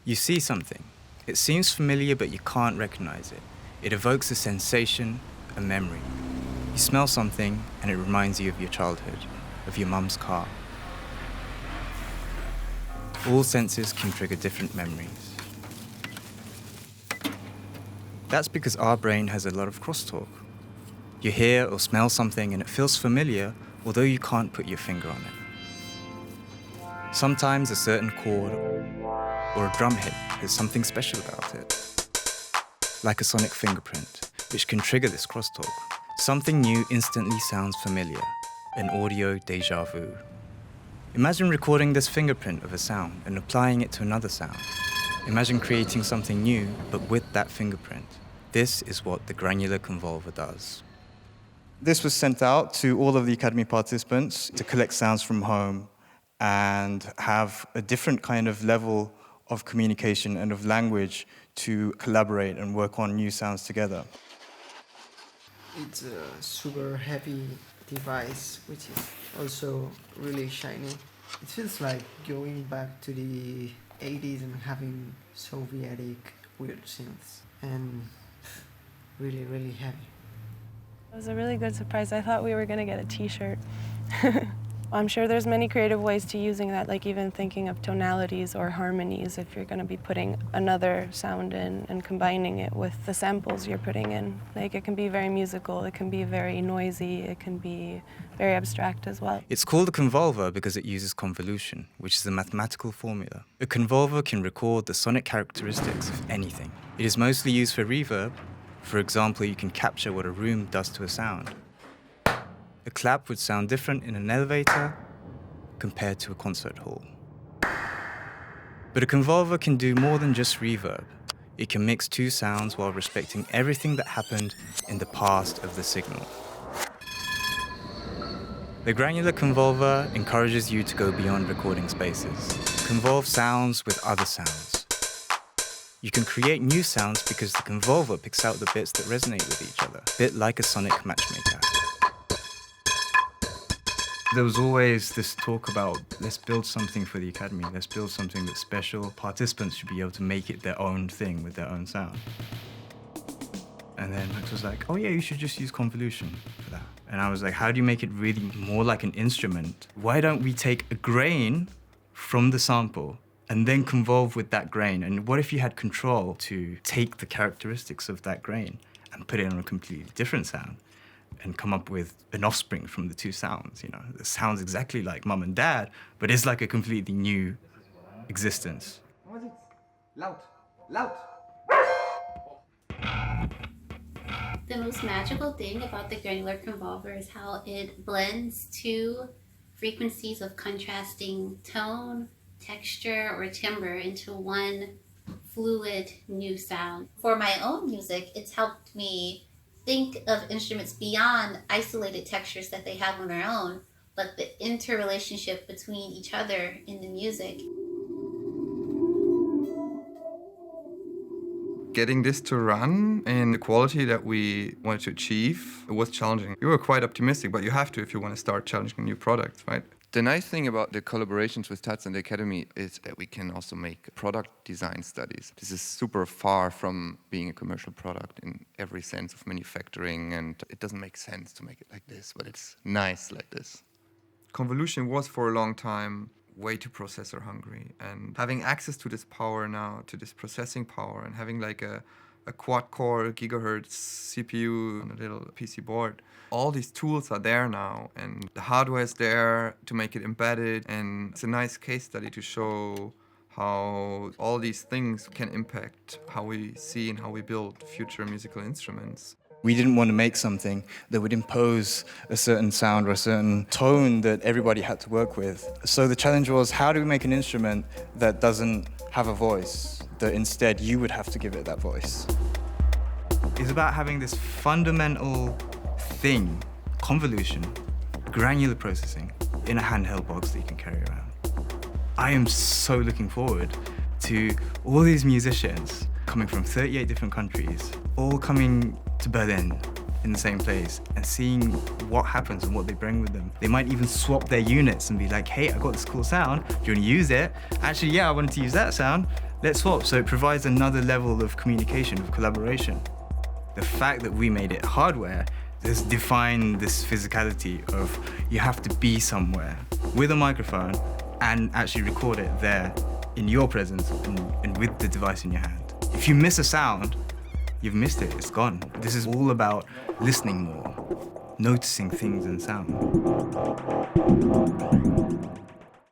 You see something. It seems familiar, but you can't recognize it. It evokes a sensation, a memory. You smell something, and it reminds you of your childhood, of your mum's car. All senses can trigger different memories. That's because our brain has a lot of crosstalk. You hear or smell something and it feels familiar, although you can't put your finger on it. Sometimes a certain chord or a drum hit has something special about it. Like a sonic fingerprint, which can trigger this crosstalk. Something new instantly sounds familiar, an audio déjà vu. Imagine recording this fingerprint of a sound and applying it to another sound. Imagine creating something new, but with that fingerprint. This is what the Granular Convolver does. This was sent out to all of the Academy participants to collect sounds from home and have a different kind of level of communication and of language to collaborate and work on new sounds together. It's a super heavy device, which is also really shiny. It feels like going back to the 80s and having Sovietic weird synths, and really, really heavy. It was a really good surprise. I thought we were going to get a t-shirt. I'm sure there's many creative ways to using that, like even thinking of tonalities or harmonies if you're going to be putting another sound in and combining it with the samples you're putting in. Like it can be very musical, it can be very noisy, it can be very abstract as well. It's called a convolver because it uses convolution, which is a mathematical formula. A convolver can record the sonic characteristics of anything. It is mostly used for reverb. For example, you can capture what a room does to a sound. A clap would sound different in an elevator compared to a concert hall. But a convolver can do more than just reverb. It can mix two sounds while respecting everything that happened in the past of the signal. The Granular Convolver encourages you to go beyond recording spaces. Convolve sounds with other sounds. You can create new sounds because the convolver picks out the bits that resonate with each other, a bit like a sonic matchmaker. There was always this talk about, let's build something for the Academy, let's build something that's special. Participants should be able to make it their own thing with their own sound. And then Max was like, oh yeah, you should just use convolution for that. And I was like, how do you make it really more like an instrument? Why don't we take a grain from the sample and then convolve with that grain? And what if you had control to take the characteristics of that grain and put it on a completely different sound and come up with an offspring from the two sounds, you know? It sounds exactly like mum and dad, but it's like a completely new existence. Loud, loud. The most magical thing about the Granular Convolver is how it blends two frequencies of contrasting tone, texture, or timbre into one fluid new sound. For my own music, it's helped me think of instruments beyond isolated textures that they have on their own, but the interrelationship between each other in the music. Getting this to run in the quality that we wanted to achieve, it was challenging. We were quite optimistic, but you have to if you want to start challenging new products, right? The nice thing about the collaborations with Tats and the Academy is that we can also make product design studies. This is super far from being a commercial product in every sense of manufacturing, and it doesn't make sense to make it like this, but it's nice like this. Convolution was for a long time way too processor hungry, and having access to this power now, to this processing power, and having like a quad-core gigahertz CPU on a little PC board. All these tools are there now, and the hardware is there to make it embedded, and it's a nice case study to show how all these things can impact how we see and how we build future musical instruments. We didn't want to make something that would impose a certain sound or a certain tone that everybody had to work with. So the challenge was, how do we make an instrument that doesn't have a voice, that instead you would have to give it that voice? It's about having this fundamental thing, convolution, granular processing, in a handheld box that you can carry around. I am so looking forward to all these musicians coming from 38 different countries, all coming to Berlin in the same place and seeing what happens and what they bring with them. They might even swap their units and be like, hey, I got this cool sound, do you want to use it? Actually, yeah, I wanted to use that sound. Let's swap, so it provides another level of communication, of collaboration. The fact that we made it hardware has defined this physicality of you have to be somewhere with a microphone and actually record it there in your presence and with the device in your hand. If you miss a sound, you've missed it, it's gone. This is all about listening more, noticing things and sound.